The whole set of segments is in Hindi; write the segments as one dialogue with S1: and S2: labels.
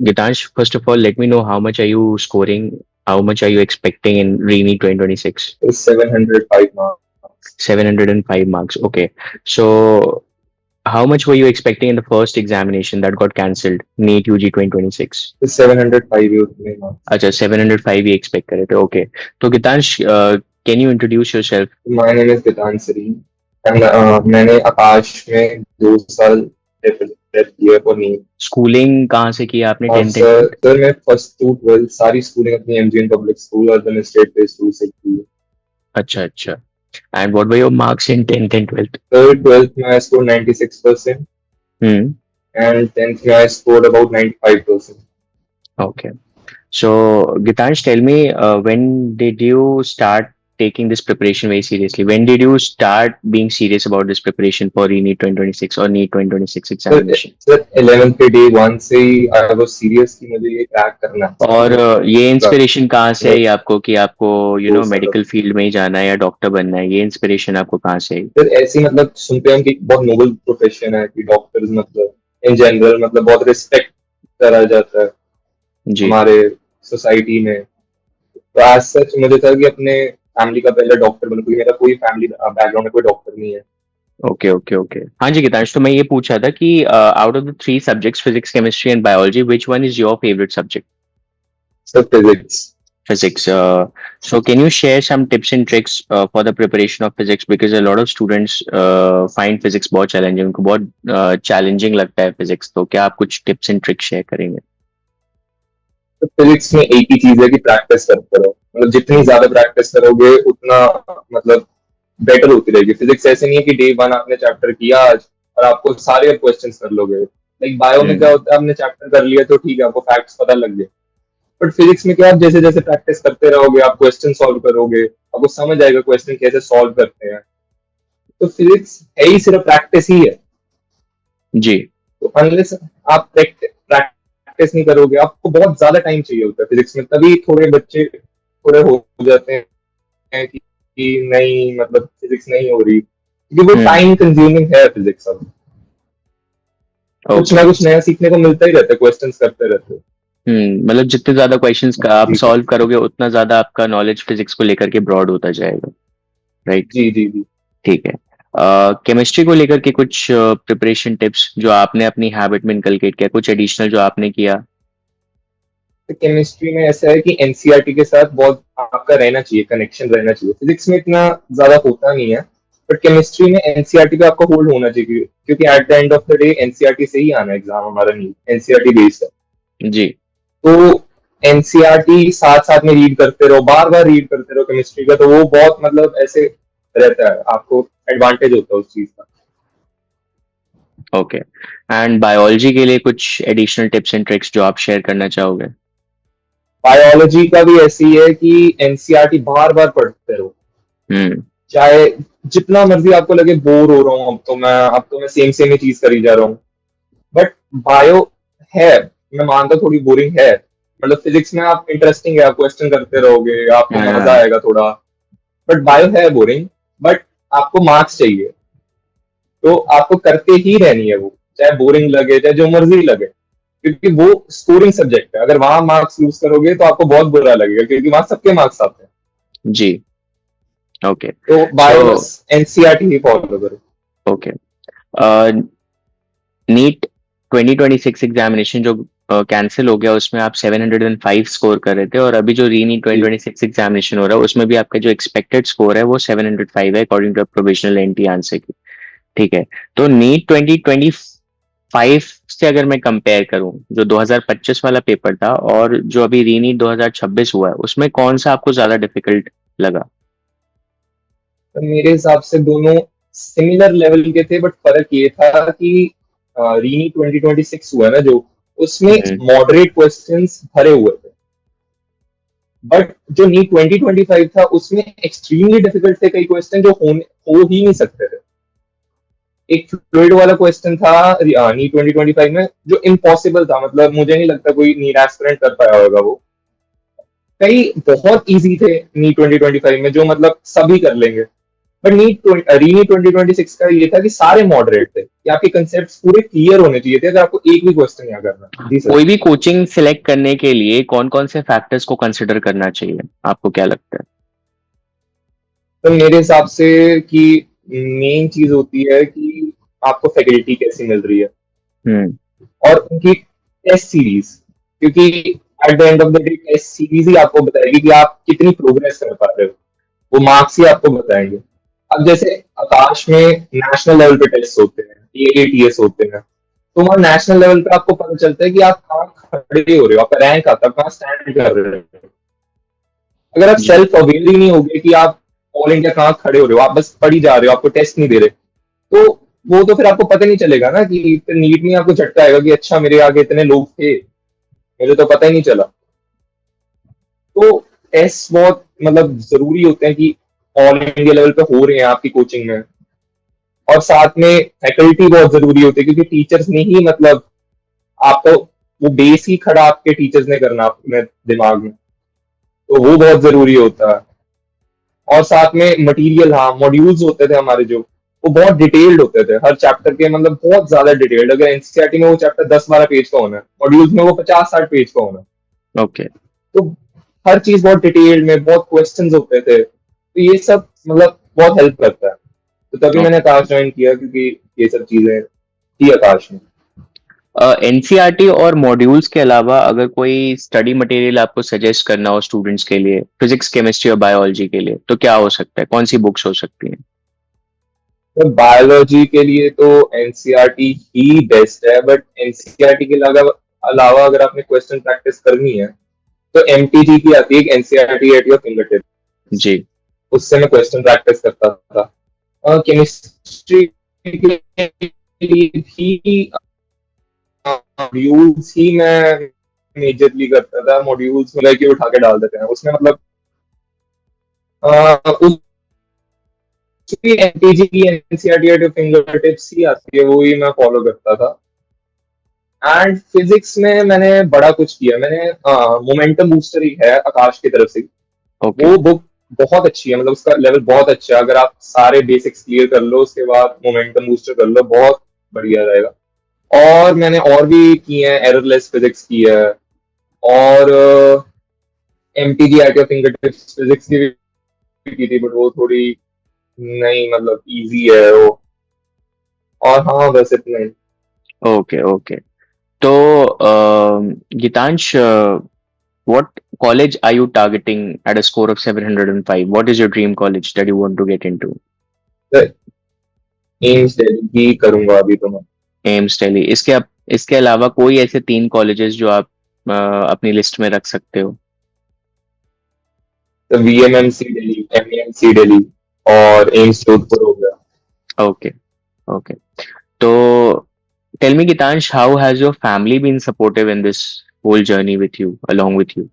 S1: Gitansh, first of all, let me know how much are you scoring? How much are you expecting in RENI 2026?
S2: It's 705 marks.
S1: 705 marks. Okay. So, how much were you expecting in the first examination that got cancelled? NEET UG 2026.
S2: It's 705 ही उतने marks.
S1: अच्छा, 705 ही expect करे थे. Okay. तो Gitansh, can you introduce yourself?
S2: My name is Gitanshri and मैंने आकाश में 2 साल प्रेप किया for NEET.
S1: स्कूलिंग कहाँ से किया आपने
S2: और
S1: 10th and
S2: sir
S1: 12th?
S2: Sir मैं फर्स्ट टू 12 सारी स्कूलिंग अपनी एमजीएन पब्लिक स्कूल और then स्टेट प्ले स्कूल से की है.
S1: अच्छा अच्छा. And what were your marks in 10th and 12th?
S2: Sir 12th में I scored 96%
S1: Hmm.
S2: and 10th में I scored about 95%.
S1: Okay. So, Gitansh, tell me, when did you start taking this preparation very seriously? When did you start being serious about this preparation for NEET 2026 or NEET 2026
S2: sir
S1: examination?
S2: Sir 11th के डे वन से ही आई वाज सीरियस कि मुझे ये क्रैक करना है.
S1: और ये इंस्पिरेशन कहाँ से आई
S2: मतलब
S1: आपको कि आपको
S2: दो साल
S1: मेडिकल फील्ड में ही जाना है या डॉक्टर बनना है? ये इंस्पिरेशन आपको कहाँ से आई?
S2: फिर ऐसे ही मतलब सुनते हैं कि बहुत नोबल प्रोफेशन है कि डॉक्टर्स मतलब इन जनरल मतलब बहुत रिस्पेक्ट करा जाता है
S1: जी.
S2: हमारे सोसाइटी में. तो एज सच मुझे था कि अपने फैमिली का पहले डॉक्टर बनूं क्योंकि मेरा कोई फैमिली बैकग्राउंड में कोई डॉक्टर नहीं है.
S1: Okay okay okay. हाँ जी गीतांश, तो मैं ये पूछा था कि out of the three subjects physics, chemistry and biology, which one is your favourite subject?
S2: सब physics.
S1: Physics. So can you share some tips and tricks for the preparation of physics, because a lot of students find physics बहुत challenging, उनको बहुत challenging लगता है physics. तो क्या आप कुछ tips and tricks share करेंगे?
S2: तो फिजिक्स में एक ही चीज है कि प्रैक्टिस करते रहो. मतलब जितनी ज्यादा प्रैक्टिस करोगे उतना मतलब बेटर होती रहेगी. फिजिक्स ऐसे नहीं है कि डे वन आपने चैप्टर किया आज और आपको सारे क्वेश्चन कर लोगे. लाइक बायो में क्या
S1: हम्म.
S2: होता है आपने चैप्टर कर लिया तो ठीक है आपको फैक्ट्स पता लग गए. बट फिजिक्स में क्या आप जैसे जैसे प्रैक्टिस करते रहोगे आप क्वेश्चन सॉल्व करोगे आपको समझ आएगा क्वेश्चन कैसे सॉल्व करते हैं. तो फिजिक्स है ही सिर्फ प्रैक्टिस ही है.
S1: जी.
S2: तो अनलेस आप प्रैक्टिस नहीं करोगे आपको बहुत ज्यादा टाइम चाहिए होता है फिजिक्स में. तभी थोड़े बच्चे थोड़े हो जाते हैं कि नहीं मतलब फिजिक्स नहीं हो रही क्योंकि वो
S1: हम्म.
S2: टाइम कंज्यूमिंग है फिजिक्स. अब कुछ
S1: ओके.
S2: ना कुछ नया सीखने को मिलता ही रहता है क्वेश्चंस करते रहते.
S1: मतलब जितने ज्यादा क्वेश्चंस का आप
S2: जी सर.
S1: सॉल्व करोगे उतना ज्यादा आपका नॉलेज फिजिक्स को लेकर के ब्रॉड होता जाएगा. राइट.
S2: जी जी जी.
S1: ठीक है. केमिस्ट्री को लेकर के कुछ प्रिपरेशन टिप्स जो आपने अपनी हैबिट में इनकलकेट किया, कुछ एडिशनल जो आपने किया?
S2: तो केमिस्ट्री में ऐसा है कि एनसीईआरटी के साथ बहुत आपका रहना चाहिए कनेक्शन रहना चाहिए. फिजिक्स में इतना ज्यादा होता नहीं है बट केमिस्ट्री में एनसीईआरटी पे आपका होल्ड होना चाहिए क्योंकि at the end of the day NCERT से ही आना एग्जाम हमारा. नहीं एनसीईआरटी बेस्ड है.
S1: जी.
S2: तो एनसीईआरटी साथ साथ में रीड करते रहो बार बार रीड करते रहो केमिस्ट्री का. तो वो बहुत मतलब ऐसे रहता है आपको एडवांटेज होता है उस चीज का.
S1: ओके. एंड बायोलॉजी के लिए कुछ एडिशनल टिप्स एंड ट्रिक्स जो आप शेयर करना चाहोगे?
S2: बायोलॉजी का भी ऐसी है कि एनसीईआरटी बार बार पढ़ते रहो.
S1: हम्म.
S2: चाहे जितना मर्जी आपको लगे बोर हो रहा हूँ अब तो मैं सेम सेम ही चीज करी जा रहा हूँ. बट बायो है मैं मानता हूँ थोड़ी बोरिंग है. मतलब फिजिक्स में आप इंटरेस्टिंग है आप क्वेश्चन करते रहोगे आपको मजा
S1: हाँ.
S2: आएगा थोड़ा. बट बायो है बोरिंग. बट आपको मार्क्स चाहिए तो आपको करते ही रहनी है वो चाहे बोरिंग लगे चाहे जो मर्जी लगे क्योंकि वो स्कोरिंग सब्जेक्ट है. अगर वहां मार्क्स लूज करोगे तो आपको बहुत बुरा लगेगा क्योंकि वहां सबके मार्क्स आते हैं.
S1: जी. ओके.
S2: तो
S1: सो.
S2: बायो बस एनसीईआरटी ही फॉलो करो.
S1: ओके. नीट 2026 एग्जामिनेशन जो कैंसिल हो गया, उसमें आप 705 स्कोर कर रहे थे, और अभी जो री नीट
S2: जी
S1: 2026 एग्जामिनेशन हो रहा है उसमें भी आपका जो एक्सपेक्टेड स्कोर है वो 705 है, according to provisional entry answer key. ठीक है. तो नीट 2025 से अगर मैं कंपेयर करूं, जो 2025 वाला पेपर था और जो अभी री नीट 2026 हुआ है, उसमें कौन सा आपको ज्यादा डिफिकल्ट लगा?
S2: तो मेरे हिसाब से दोनों सिमिलर लेवल के थे बट फर्क ये था कि रीनी 2026 हुआ ना जो उसमें
S1: हम्म.
S2: मॉडरेट क्वेश्चंस भरे हुए थे. बट जो नीट 2025 था उसमें एक्सट्रीमली डिफिकल्ट थे कई क्वेश्चन जो हो ही नहीं सकते थे. एक फ्लूइड वाला क्वेश्चन था नीट 2025 में जो इम्पॉसिबल था. मतलब मुझे नहीं लगता कोई नीट एस्पिरेंट कर पाया होगा वो. कई बहुत इजी थे नीट 2025 में जो मतलब सभी कर लेंगे. बट नीट रीनीट 2026 का ये था कि सारे मॉडरेट थे, कि आपके कंसेप्ट पूरे क्लियर होने चाहिए थे अगर आपको एक भी क्वेश्चन यहाँ करना है। जी सर।
S1: कोई भी कोचिंग सिलेक्ट करने के लिए कौन कौन से फैक्टर्स को कंसिडर करना चाहिए, आपको क्या लगता है?
S2: तो मेरे हिसाब से कि मेन चीज होती है कि आपको फैकल्टी कैसी मिल रही है
S1: हम्म।
S2: और उनकी टेस्ट सीरीज, क्योंकि at the end of the day test series ही आपको बताएगी कि आप कितनी प्रोग्रेस कर पा रहे हो, वो मार्क्स ही आपको बताएंगे। अब जैसे आकाश में नेशनल लेवल पे टेस्ट होते हैं, एटीएस होते हैं, तो वहाँ नेशनल लेवल पे आपको पता चलता है कि आप कहाँ खड़े हो रहे हो, आपका रैंक आता है, कहाँ स्टैंड कर रहे हो। अगर आप
S1: जी।
S2: सेल्फ अवेयर ही नहीं होगे कि आप ऑल इंडिया कहाँ खड़े हो रहे हो, आप बस पढ़ी जा रहे हो, आपको टेस्ट नहीं दे रहे, तो वो तो फिर आपको पता नहीं चलेगा ना, कि फिर नीट में आपको झटका आएगा कि अच्छा मेरे आगे इतने लोग थे, मुझे तो पता ही नहीं चला। तो टेस्ट बहुत मतलब जरूरी होते हैं कि ऑल इंडिया लेवल पे हो रहे हैं आपकी कोचिंग में। और साथ में फैकल्टी बहुत जरूरी होती है, क्योंकि टीचर्स ने ही मतलब आपको वो बेस ही खड़ा आपके टीचर्स ने करना अपने दिमाग में, तो वो बहुत जरूरी होता है। और साथ में मटेरियल, हाँ मॉड्यूल्स होते थे हमारे जो, वो बहुत डिटेल्ड होते थे हर चैप्टर के, मतलब बहुत ज्यादा डिटेल्ड। अगर एनसीईआरटी में वो चैप्टर 10-12 पेज का होना है, मॉड्यूल्स में वो 50-60 पेज का होना है।
S1: ओके।
S2: तो हर चीज बहुत डिटेल्ड में, बहुत क्वेश्चंस होते थे, तो ये सब मतलब बहुत हेल्प करता है। तो तभी मैंने आकाश ज्वाइन किया, क्योंकि ये सब चीजें थी आकाश में।
S1: एनसीईआरटी और मॉड्यूल्स के अलावा अगर कोई स्टडी मटेरियल आपको सजेस्ट करना हो स्टूडेंट्स के लिए, फिजिक्स केमिस्ट्री और बायोलॉजी के लिए, तो क्या हो सकता है, कौन सी बुक्स हो सकती हैं?
S2: तो बायोलॉजी के लिए तो एनसीईआरटी ही बेस्ट है, बट एनसीईआरटी के अलावा अलावा अगर आपने क्वेश्चन प्रैक्टिस करनी है तो एमटीजी की आती है एक, NCERT at your finger tip,
S1: जी।
S2: उससे मैं क्वेश्चन प्रैक्टिस करता था। और केमिस्ट्री के लिए भी मॉड्यूल्स ही मैं मेजरली करता था, मॉड्यूल्स मतलब कि उठा के डाल देते हैं उसमें, मतलब उसकी एनटीजी की NCERT at your finger tips ही आती है, वो ही मैं फॉलो करता था। एंड फिजिक्स में मैंने बड़ा कुछ किया, मैंने मोमेंटम बूस्टर ही है आकाश की तरफ से,
S1: ओके।
S2: वो बुक बहुत अच्छी है, मतलब उसका लेवल बहुत अच्छा है। अगर आप सारे बेसिक्स क्लियर कर लो उसके बाद मोमेंटम बूस्टर कर लो, बहुत बढ़िया रहेगा। और मैंने और भी किए हैं, एररलेस फिजिक्स की है, और MTG eight your finger tips physics की थी, बट वो थोड़ी नहीं मतलब इजी है वो। और हाँ बस इतना ही।
S1: ओके। ओके। तो Geetansh, what college are you targeting at a score of 705? What is your dream college that you want to get into?
S2: AIIMS Delhi ही करूंगा अभी तो मैं।
S1: एम्स दिल्ली। इसके अलावा कोई ऐसे तीन कॉलेजेस जो आप अपनी लिस्ट में रख सकते हो?
S2: तो वीएमएमसी दिल्ली, एमएमसी दिल्ली, और एम्स जोधपुर हो गया।
S1: ओके। ओके। तो tell me, Gitansh, how has your family been supportive in this whole journey with you, along with you?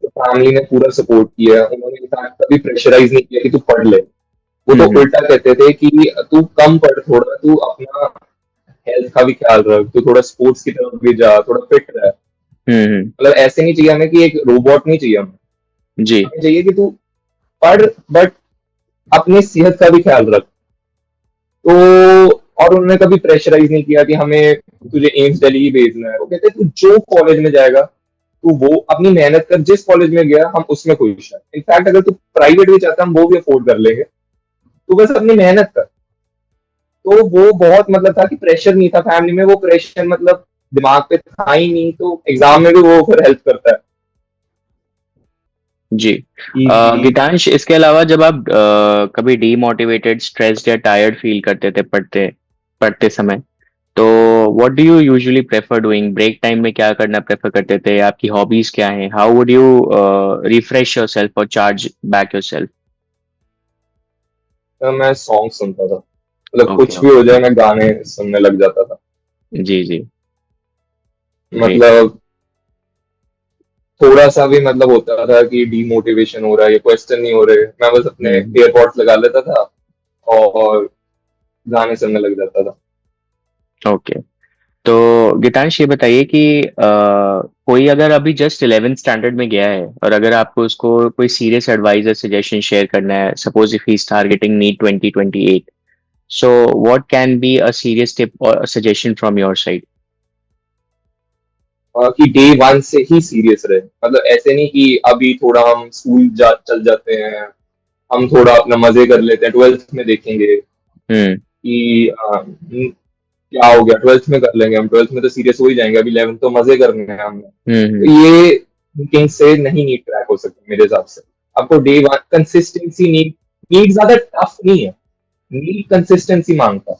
S2: तो फैमिली ने पूरा सपोर्ट किया, उन्होंने इनफैक्ट कभी प्रेशराइज नहीं किया कि तू पढ़ ले। वो तो
S1: हम्म।
S2: उल्टा कहते थे कि तू कम पढ़, थोड़ा तू अपना हेल्थ का भी ख्याल रख, तू थोड़ा स्पोर्ट्स की तरफ भी जा, थोड़ा फिट रह।
S1: हम्म।
S2: मतलब ऐसे नहीं चाहिए हमें कि एक रोबोट नहीं चाहिए हमें,
S1: जी।
S2: हमें चाहिए कि तू पढ़, बट अपनी सेहत का भी ख्याल रख। तो और उन्होंने कभी प्रेशराइज नहीं किया कि हमें तुझे एम्स दिल्ली ही भेजना है। वो कहते तू जो कॉलेज में जाएगा, तू वो अपनी मेहनत कर, जिस कॉलेज में गया हम उसमें खुश हैं। इनफैक्ट अगर तू प्राइवेट भी चाहता है हम वो भी अफोर्ड कर लेंगे, तू बस अपनी मेहनत कर। तो वो बहुत मतलब था कि प्रेशर नहीं था फैमिली में, वो प्रेशर मतलब दिमाग पे था ही नहीं, तो एग्जाम में भी वो फिर हेल्प करता है
S1: जी।
S2: कि।
S1: गीतांश, इसके अलावा जब आप कभी डीमोटिवेटेड, स्ट्रेस्ड या टायर्ड फील करते थे पढ़ते पढ़ते समय, तो what do you usually prefer doing? Break time में क्या करना प्रेफर करते थे? आपकी हॉबीज क्या हैं? How would you refresh yourself और चार्ज बैक योरसेल्फ?
S2: मैं सॉन्ग सुनता था, मतलब
S1: ओके।
S2: कुछ भी हो जाए मैं गाने सुनने लग जाता था।
S1: जी जी। ग्रेट।
S2: मतलब थोड़ा सा भी मतलब होता था कि डीमोटिवेशन हो रहा है, ये क्वेश्चन नहीं हो रहे, मैं बस अपने
S1: हम्म।
S2: एयरपॉड्स लगा लेता था और गाने सुनने लग जाता था।
S1: ओके। तो गीतांश, ये बताइए कि कोई अगर अभी जस्ट 11th स्टैंडर्ड में गया है और अगर आपको उसको कोई सीरियस एडवाइस या सजेशन शेयर करना है, suppose if he is targeting NEET 2028, so what can be a serious tip और सजेशन फ्रॉम योर साइड?
S2: कि डे वन से ही सीरियस रहे, मतलब ऐसे नहीं कि अभी थोड़ा हम चल जाते हैं, हम थोड़ा अपना मजे कर लेते हैं, ट्वेल्थ में देखेंगे
S1: हम्म।
S2: कि क्या हो गया, ट्वेल्थ में कर लेंगे, हम ट्वेल्थ में तो सीरियस हो ही जाएंगे, अभी 11th तो मजे करने हैं हमने।
S1: हम्म।
S2: तो ये थिंकिंग से नहीं नीट क्रैक हो सकता मेरे हिसाब से। आपको day one consistency, NEET NEET ज्यादा टफ नहीं है, नीट कंसिस्टेंसी मांगता है।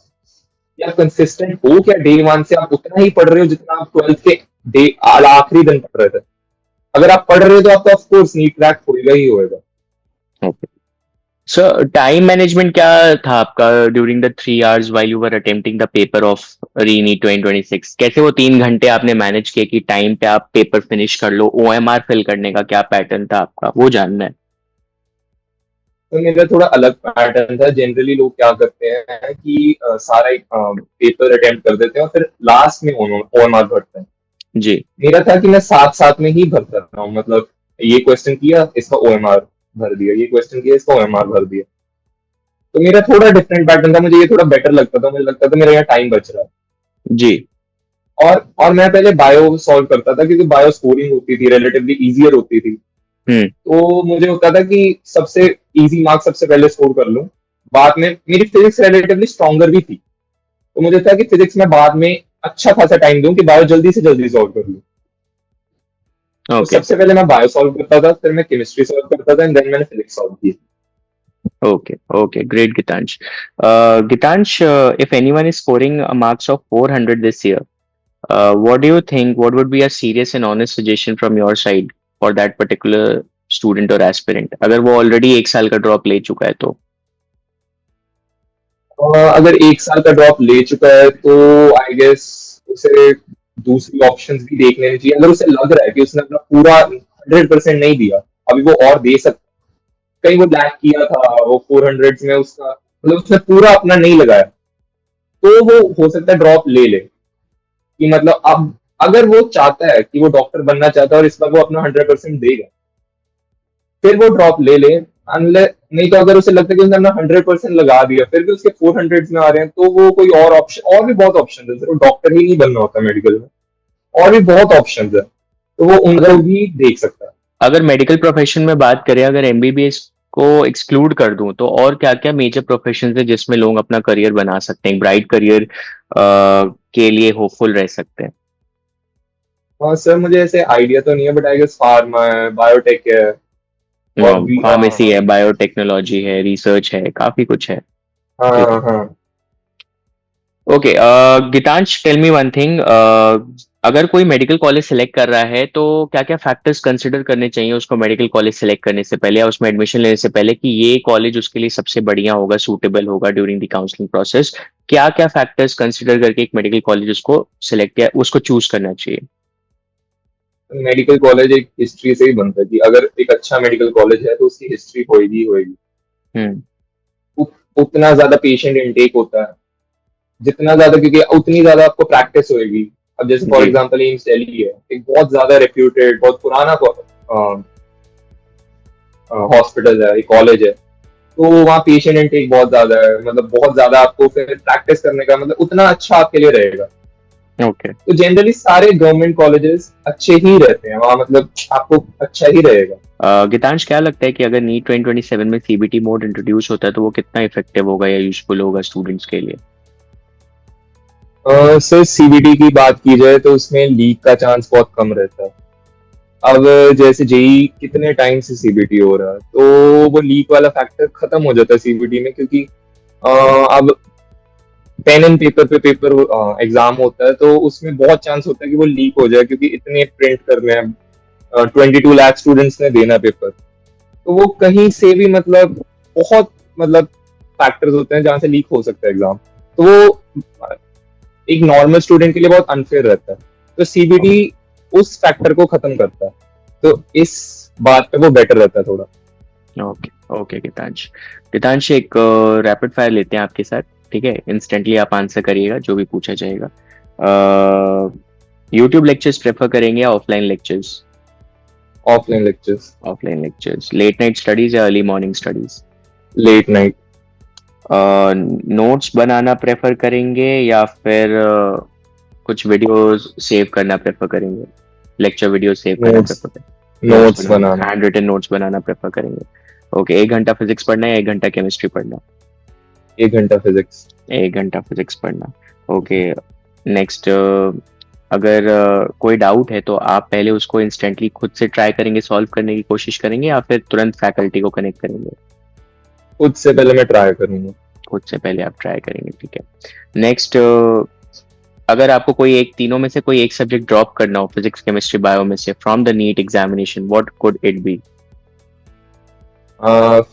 S2: या कंसिस्टेंट हो क्या, डे वन से आप उतना ही पढ़ रहे हो जितना आप ट्वेल्थ के डे आखिरी दिन पढ़ रहे थे। अगर आप पढ़ रहे हो तो आपका ऑफ कोर्स नीट क्रैक होएगा ही होएगा।
S1: ओके। सो टाइम मैनेजमेंट क्या था आपका during the 3 hours while you were attempting the paper of री-नीट 2026? कैसे वो 3 घंटे आपने मैनेज किए कि टाइम पे आप पेपर फिनिश कर लो? ओएमआर फिल करने का क्या पैटर्न था आपका, वो जानना है।
S2: तो मेरा थोड़ा अलग पैटर्न था। जनरली लोग क्या करते हैं कि सारा एक पेपर अटेम्प्ट कर देते हैं और फिर लास्ट में ओएमआर भरते हैं।
S1: जी।
S2: मेरा था कि मैं साथ साथ में ही भरता रहा हूँ, मतलब ये क्वेश्चन किया इसका ओएमआर भर दिया, ये क्वेश्चन किया इसका ओएमआर भर दिया। तो मेरा थोड़ा डिफरेंट पैटर्न था, मुझे ये थोड़ा बेटर लगता था, मुझे लगता था मेरा यहाँ टाइम बच रहा है।
S1: जी।
S2: और मैं पहले बायो सॉल्व करता था क्योंकि बायो स्कोरिंग होती थी, रिलेटिवली इजियर होती थी।
S1: हम्म।
S2: तो मुझे होता था कि सबसे इजी मार्क्स सबसे पहले स्कोर कर लूं। बाद में मेरी फिजिक्स रिलेटिवली स्ट्रॉन्गर भी थी, तो मुझे था कि फिजिक्स में बाद में अच्छा खासा टाइम दूं कि बायो जल्दी से जल्दी सॉल्व कर लूं। तो
S1: ओके।
S2: सबसे पहले मैं बायो सॉल्व करता था, फिर मैं केमिस्ट्री सॉल्व करता था, एंड देन मैंने फिजिक्स सॉल्व की।
S1: Okay. Okay, great Gitansh. Gitansh, if anyone is scoring marks of 400 this year, what do you think, what would be a serious and honest suggestion from your side for that particular student or aspirant, अगर वो ऑलरेडी 1 साल का ड्रॉप ले चुका है तो?
S2: अगर एक साल का ड्रॉप ले चुका है तो आई गेस उसे दूसरी ऑप्शंस भी देख लेनी चाहिए। अगर उसे लग रहा है कि उसने अपना पूरा 100% नहीं दिया, अभी वो और दे सकता, कहीं वो लैक किया था, वो 400 में उसका मतलब उसने पूरा अपना नहीं लगाया, तो वो हो सकता है ड्रॉप ले ले। कि मतलब अब अगर वो चाहता है कि वो डॉक्टर बनना चाहता है और इस बार वो अपना 100% देगा, फिर वो ड्रॉप ले ले। अनलेस नहीं तो अगर उसे लगता है कि उसने अपना 100% लगा दिया फिर भी उसके 400 में आ रहे हैं, तो वो कोई और ऑप्शन, और भी बहुत ऑप्शन है, सिर्फ डॉक्टर ही नहीं बनना होता मेडिकल में, और भी बहुत ऑप्शन है, तो वो उनको भी देख सकता है।
S1: अगर मेडिकल प्रोफेशन में बात करें, अगर एमबीबीएस को एक्सक्लूड कर दूं तो और क्या क्या मेजर प्रोफेशन है जिसमें लोग अपना करियर बना सकते हैं, ब्राइट करियर के लिए होपफुल रह सकते हैं?
S2: हाँ सर, मुझे ऐसे आइडिया तो नहीं है, बट आई गेस फार्मा है, बायोटेक है, और भी
S1: फार्मेसी है, बायोटेक्नोलॉजी है, रिसर्च है, काफी कुछ है।
S2: हाँ
S1: ठीक है।
S2: हाँ।
S1: Okay. Gitansh, tell me one thing. अगर कोई मेडिकल कॉलेज सेलेक्ट कर रहा है तो क्या क्या फैक्टर्स कंसिडर करने चाहिए उसको मेडिकल कॉलेज सेलेक्ट करने से पहले या उसमें एडमिशन लेने से पहले कि ये कॉलेज उसके लिए सबसे बढ़िया होगा, सूटेबल होगा ड्यूरिंग द काउंसलिंग प्रोसेस? क्या क्या फैक्टर्स कंसिडर करके एक मेडिकल कॉलेज उसको सिलेक्ट या उसको चूज करना चाहिए?
S2: मेडिकल कॉलेज एक हिस्ट्री से ही बनता है कि अगर एक अच्छा मेडिकल कॉलेज है तो उसकी हिस्ट्री होएगी ही होएगी।
S1: हम्म।
S2: उतना ज्यादा पेशेंट इनटेक होता है, जितना ज्यादा, क्योंकि उतनी ज्यादा आपको प्रैक्टिस होएगी। अब जैसे फॉर
S1: जी।
S2: एग्जांपल एम्स दिल्ली है, एक बहुत ज्यादा रेप्यूटेड, बहुत पुराना हॉस्पिटल है, एक कॉलेज है, तो वहाँ पेशेंट इनटेक बहुत ज्यादा है, मतलब बहुत ज्यादा आपको फिर प्रैक्टिस करने का मतलब उतना अच्छा आपके लिए रहेगा।
S1: ओके।
S2: तो जनरली सारे गवर्नमेंट कॉलेजेस अच्छे ही रहते हैं वहाँ, मतलब आपको अच्छा ही रहेगा।
S1: गीतांश, क्या लगता है कि अगर नीट 2027 में सीबीटी मोड इंट्रोड्यूस होता है तो वो कितना इफेक्टिव होगा या यूजफुल होगा स्टूडेंट्स के लिए?
S2: सर सीबीटी की बात की जाए तो उसमें लीक का चांस बहुत कम रहता है। अब जैसे जेई कितने टाइम से सीबीटी हो रहा है, तो वो लीक वाला फैक्टर खत्म हो जाता है सीबीटी में, क्योंकि अब पेन एंड पेपर पे पेपर एग्जाम होता है, तो उसमें बहुत चांस होता है कि वो लीक हो जाए, क्योंकि इतने प्रिंट करने हैं, 22 लाख स्टूडेंट्स ने देना पेपर, तो वो कहीं से भी मतलब बहुत मतलब फैक्टर्स होते हैं जहां से लीक हो सकता है एग्जाम। तो वो एक नॉर्मल स्टूडेंट के लिए बहुत अनफेयर रहता है, तो सीबीटी उस फैक्टर को खत्म करता है, तो इस बात पे वो बेटर रहता है थोड़ा।
S1: ओके। ओके गीतांश। गीतांश, एक रैपिड फायर लेते हैं आपके साथ, ठीक है? इंस्टेंटली आप आंसर करिएगा जो भी पूछा जाएगा। यूट्यूब लेक्चर्स प्रेफर करेंगे या offline lectures?
S2: Offline lectures.
S1: Offline lectures. Late night studies या early morning studies?
S2: Late night.
S1: Notes बनाना प्रेफर करेंगे या फिर कुछ वीडियोस सेव करना प्रेफर करेंगे? लेक्चर वीडियो सेव करना
S2: नोट्स।
S1: प्रेफर करेंगे?
S2: नोट्स बनाना।
S1: हैंड रिटन नोट्स बनाना प्रेफर करेंगे? ओके, 1 घंटा फिजिक्स पढ़ना या 1 घंटा केमिस्ट्री पढ़ना?
S2: 1 घंटा फिजिक्स।
S1: 1 घंटा फिजिक्स पढ़ना। ओके, नेक्स्ट, अगर कोई डाउट है तो आप पहले उसको इंस्टेंटली खुद से ट्राई करेंगे, सॉल्व करने की कोशिश करेंगे, या फिर तुरंत फैकल्टी को कनेक्ट करेंगे?
S2: खुद से पहले मैं ट्राई करूंगा।
S1: खुद से पहले आप ट्राई करेंगे, ठीक है। नेक्स्ट, अगर आपको कोई एक, तीनों में से कोई एक सब्जेक्ट ड्रॉप करना हो, फिजिक्स केमिस्ट्री बायो में से, from the NEET examination, what could it be?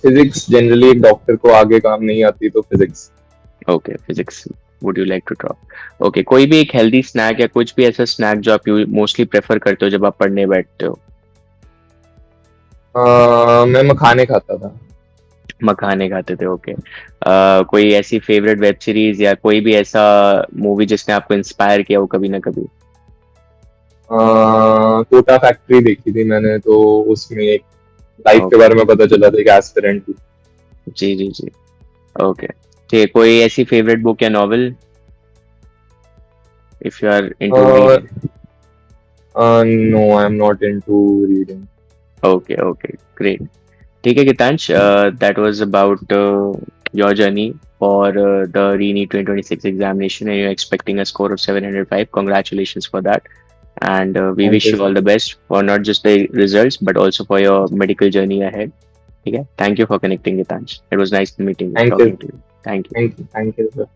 S2: Physics generally एक डॉक्टर को आगे काम नहीं आती, तो physics.
S1: Okay, physics would you like to drop. Okay, कोई भी एक हेल्दी स्नैक या कुछ भी ऐसा स्नैक जो आप मोस्टली प्रेफर करते हो जब आप पढ़ने बैठते हो?
S2: मैं मखाने खाता था।
S1: मखाने खाते थे, ओके। कोई ऐसी फेवरेट वेब सीरीज या कोई भी ऐसा मूवी जिसने आपको इंस्पायर किया हो कभी ना कभी?
S2: कोटा फैक्ट्री देखी थी मैंने, तो उसमें एक लाइफ के बारे में पता चला था, एक एस्पिरेंट थी।
S1: जी जी जी, ओके। ठीक है, कोई ऐसी फेवरेट बुक या novel if you are into reading?
S2: No, I am not into reading.
S1: Okay okay, great. ठीक है Gitansh, that was about your journey for the RENEET 2026 examination, and you're expecting a score of 705. Congratulations for that, and we
S2: thank
S1: wish
S2: you
S1: you
S2: sir.
S1: all the best for not just the results but also for your medical journey ahead. Okay, thank you for connecting Gitansh. It was nice meeting you,
S2: thank you.
S1: talking to you. Thank you.
S2: Thank you sir.